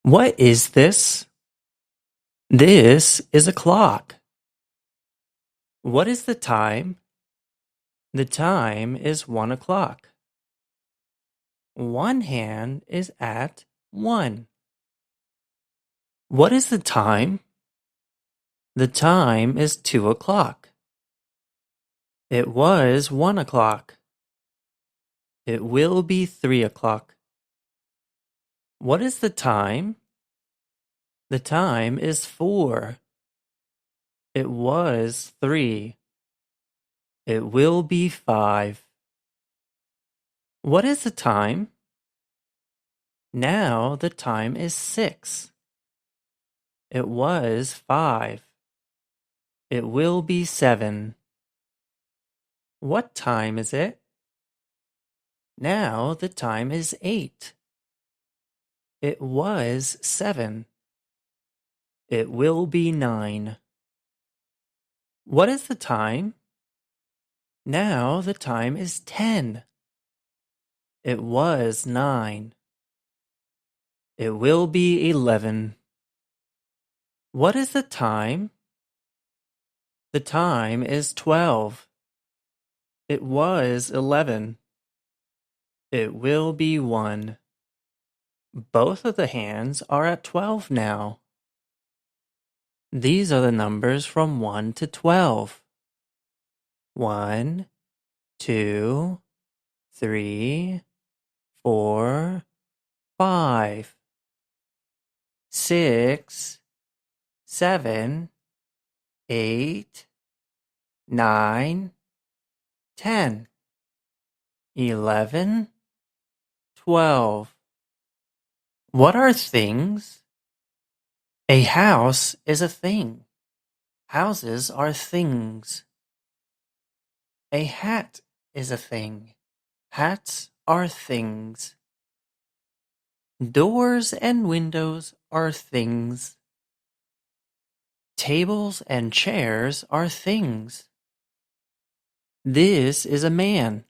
What is this? This is a clock. What is the time? The time is 1 o'clock. One hand is at 1. What is the time? The time is 2 o'clock. It was 1 o'clock. It will be 3 o'clock. What is the time? The time is 4. It was 3. It will be 5. What is the time? Now the time is 6. It was 5. It will be 7. What time is it? Now the time is 8. It was 7. It will be 9. What is the time? Now the time is 10. It was 9. It will be 11. What is the time? The time is 12. It was 11. It will be 1. Both of the hands are at 12 now. These are the numbers from 1 to 12. 1, 2, 3, 4, 5, 6, 7, 8, 9, 10, 11, 12. What are things? A house is a thing. Houses are things. A hat is a thing. Hats are things. Doors and windows are things. Tables and chairs are things. This is a man.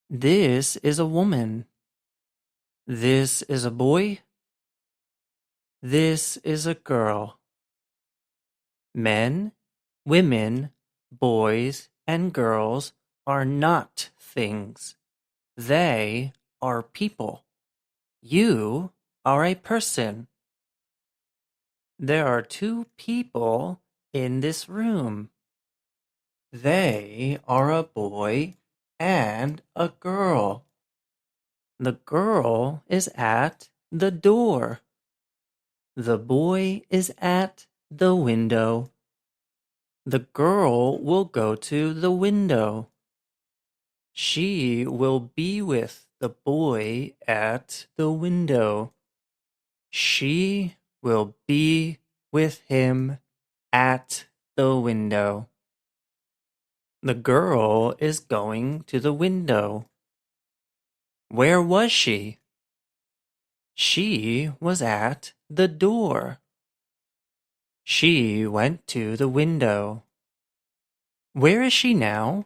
This is a woman. This is a boy. This is a girl. Men, women, boys, and girls are not things. They are people. You are a person. There are 2 people in this room. They are a boy and a girl. The girl is at the door. The boy is at the window. The girl will go to the window. She will be with the boy at the window. She will be with him at the window. The girl is going to the window. Where was she? She was at the door. She went to the window. Where is she now?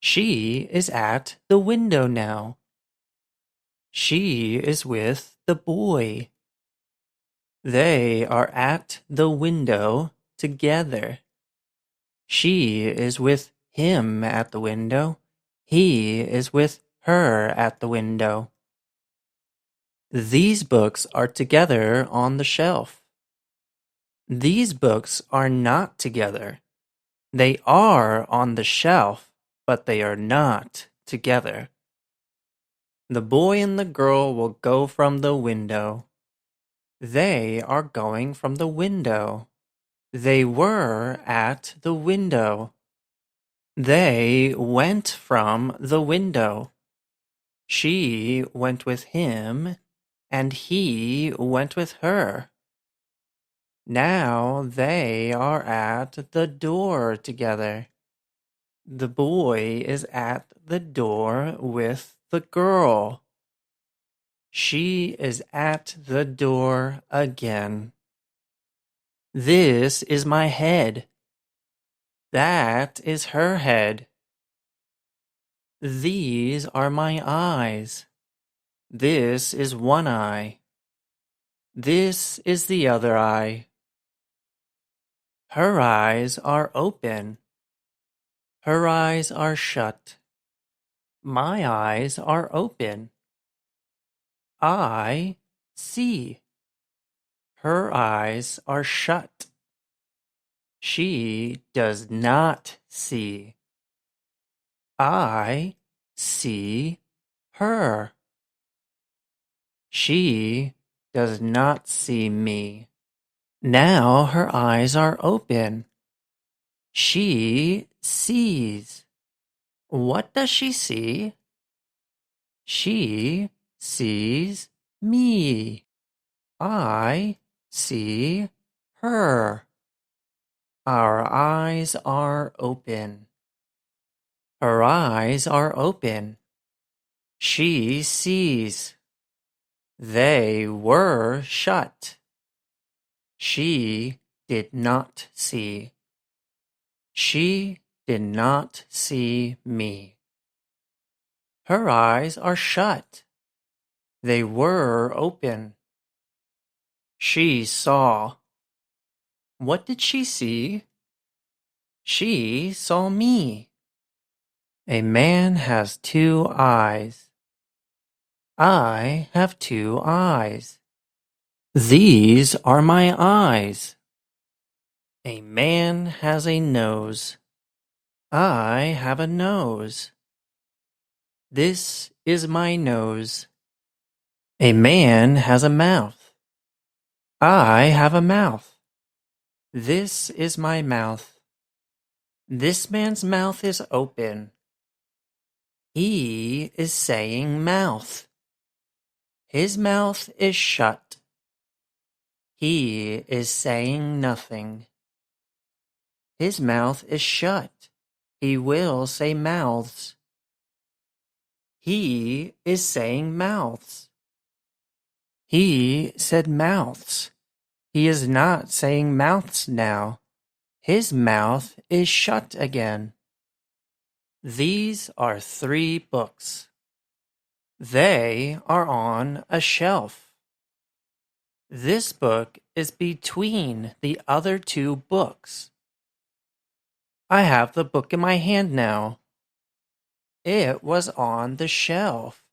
She is at the window now. She is with the boy. They are at the window together. She is with him at the window. He is with her at the window. These books are together on the shelf. These books are not together. They are on the shelf, but they are not together. The boy and the girl will go from the window. They are going from the window. They were at the window. They went from the window. She went with him, and he went with her. Now they are at the door together. The boy is at the door with the girl. She is at the door again. This is my head. That is her head. These are my eyes. This is one eye. This is the other eye. Her eyes are open. Her eyes are shut. My eyes are open. I see. Her eyes are shut. She does not see. I see her. She does not see me. Now her eyes are open. She sees. What does she see? She sees me. I see her. Our eyes are open. Her eyes are open. She sees. They were shut. She did not see. She did not see me. Her eyes are shut. They were open. She saw. What did she see? She saw me. A man has two eyes. I have two eyes. These are my eyes. A man has a nose. I have a nose. This is my nose. A man has a mouth. I have a mouth. This is my mouth. This man's mouth is open. He is saying mouth. His mouth is shut. He is saying nothing. His mouth is shut. He will say mouths. He is saying mouths. He said mouths. He is not saying mouths now. His mouth is shut again. These are 3 books. They are on a shelf. This book is between the other 2 books. I have the book in my hand now. It was on the shelf.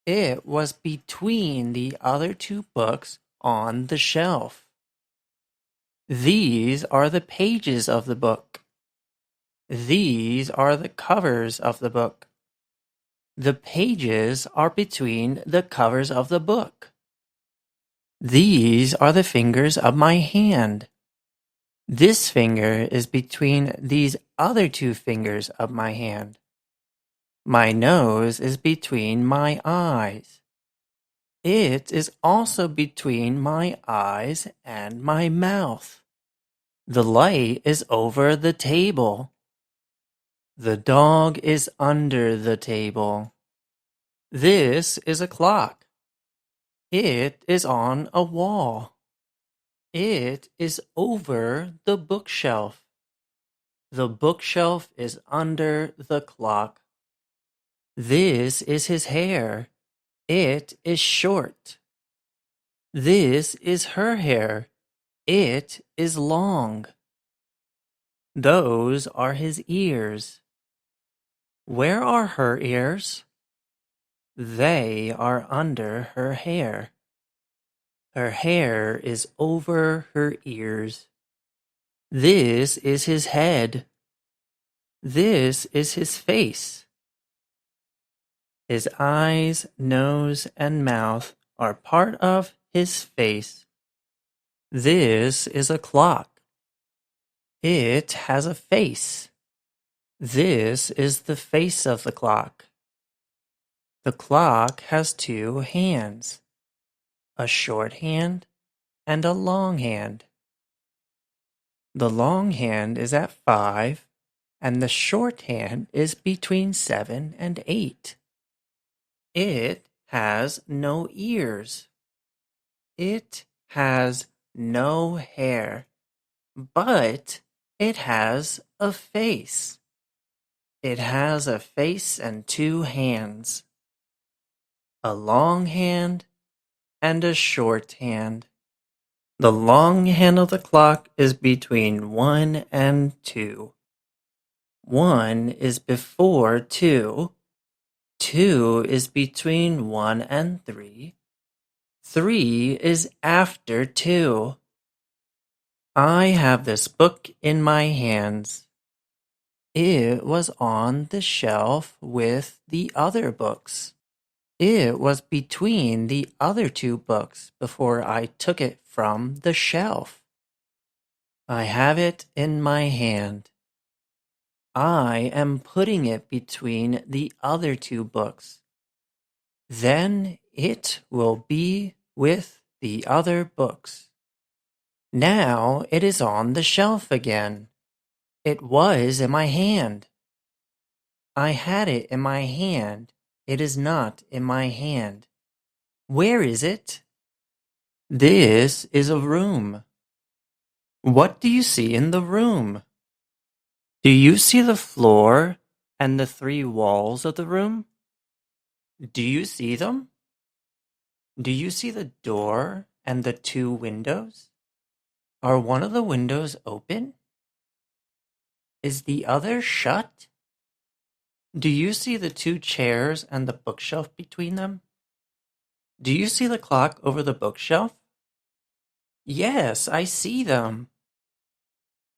It was between the other 2 books on the shelf. These are the pages of the book. These are the covers of the book. The pages are between the covers of the book. These are the fingers of my hand. This finger is between these other 2 fingers of my hand. My nose is between my eyes. It is also between my eyes and my mouth. The light is over the table. The dog is under the table. This is a clock. It is on a wall. It is over the bookshelf. The bookshelf is under the clock. This is his hair. It is short. This is her hair. It is long. Those are his ears. Where are her ears? They are under her hair. Her hair is over her ears. This is his head. This is his face. His eyes, nose, and mouth are part of his face. This is a clock. It has a face. This is the face of the clock. The clock has 2 hands, a short hand and a long hand. The long hand is at 5, and the short hand is between 7 and 8. It has no ears. It has no hair, but it has a face. It has a face and 2 hands, a long hand and a short hand. The long hand of the clock is between 1 and 2. 1 is before 2. 2 is between 1 and 3. 3 is after 2. I have this book in my hands. It was on the shelf with the other books. It was between the other two books before I took it from the shelf. I have it in my hand. I am putting it between the other two books. Then it will be with the other books. Now it is on the shelf again. It was in my hand. I had it in my hand. It is not in my hand. Where is it? This is a room. What do you see in the room? Do you see the floor and the 3 walls of the room? Do you see them? Do you see the door and the 2 windows? Are one of the windows open? Is the other shut? Do you see the 2 chairs and the bookshelf between them? Do you see the clock over the bookshelf? Yes, I see them.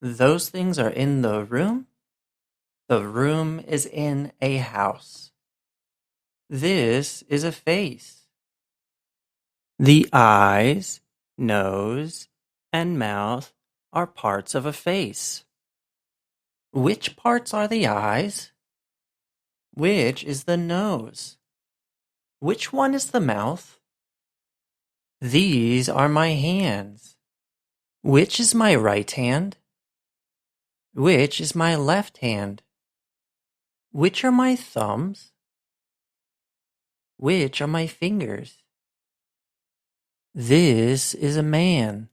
Those things are in the room? The room is in a house. This is a face. The eyes, nose, and mouth are parts of a face. Which parts are the eyes? Which is the nose? Which one is the mouth? These are my hands. Which is my right hand? Which is my left hand? Which are my thumbs? Which are my fingers? This is a man.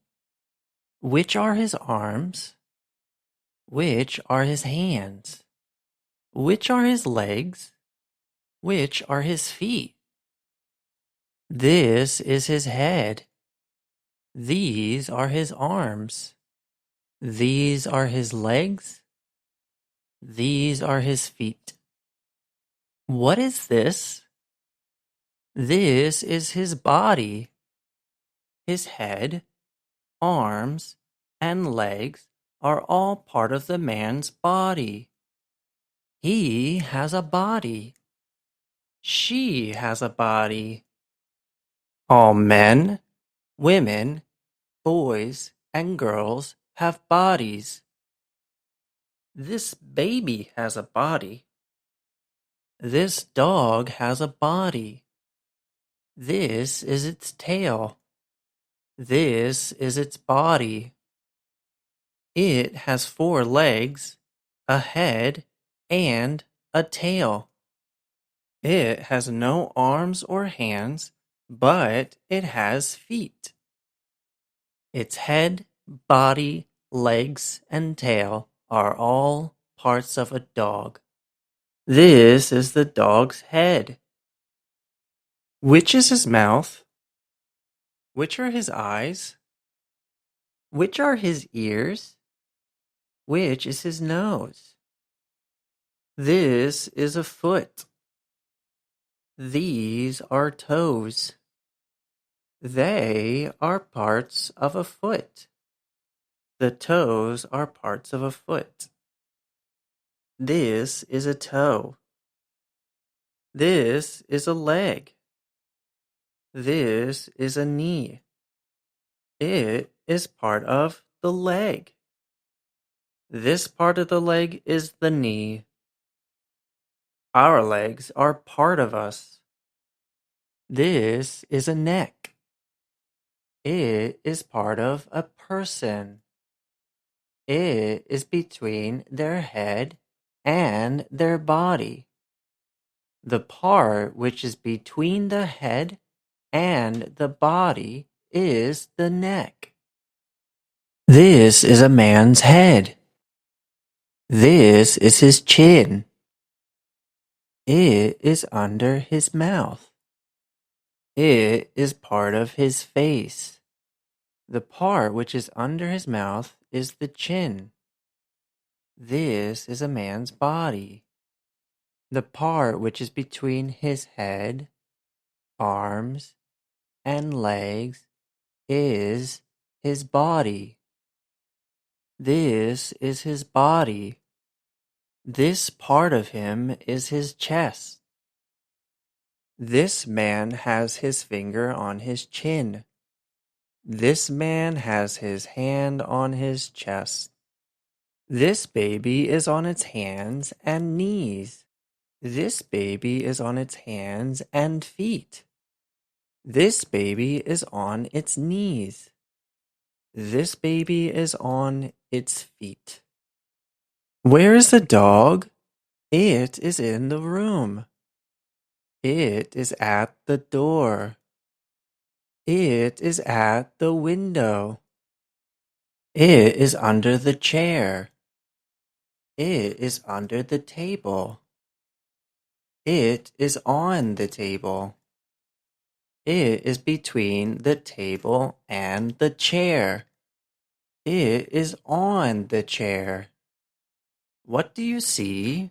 Which are his arms? Which are his hands? Which are his legs? Which are his feet? This is his head. These are his arms. These are his legs. These are his feet. What is this? This is his body. His head, arms, and legs are all part of the man's body. He has a body. She has a body. All men, women, boys, and girls have bodies. This baby has a body. This dog has a body. This is its tail. This is its body. It has 4 legs, a head, and a tail. It has no arms or hands, but it has feet. Its head, body, legs, and tail are all parts of a dog. This is the dog's head. Which is his mouth? Which are his eyes? Which are his ears? Which is his nose? This is a foot. These are toes. They are parts of a foot. The toes are parts of a foot. This is a toe. This is a leg. This is a knee. It is part of the leg. This part of the leg is the knee. Our legs are part of us. This is a neck. It is part of a person. It is between their head and their body. The part which is between the head and the body is the neck. This is a man's head. This is his chin. It is under his mouth. It is part of his face. The part which is under his mouth is the chin. This is a man's body. The part which is between his head, arms, and legs is his body. This is his body. This part of him is his chest. This man has his finger on his chin. This man has his hand on his chest. This baby is on its hands and knees. This baby is on its hands and feet. This baby is on its knees. This baby is on its feet. Where is the dog? It is in the room. It is at the door. It is at the window. It is under the chair. It is under the table. It is on the table. It is between the table and the chair. It is on the chair. What do you see?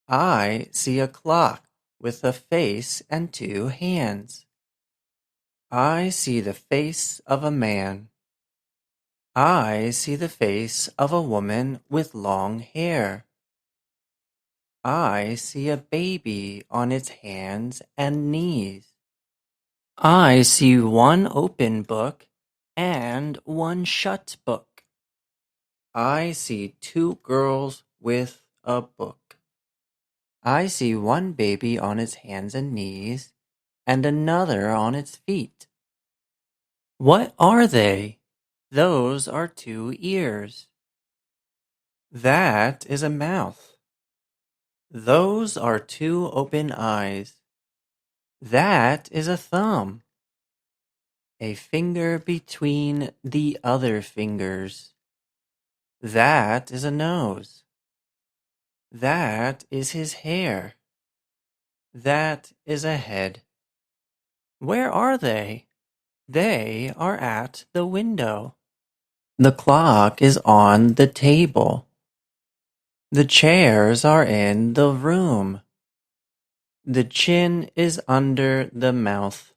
I see a clock with a face and two hands. I see the face of a man. I see the face of a woman with long hair. I see a baby on its hands and knees. I see one open book and one shut book. I see two girls with a book. I see one baby on its hands and knees and another on its feet. What are they? Those are two ears. That is a mouth. Those are two open eyes. That is a thumb. A finger between the other fingers. That is a nose. That is his hair. That is a head. Where are they? They are at the window. The clock is on the table. The chairs are in the room. The chin is under the mouth.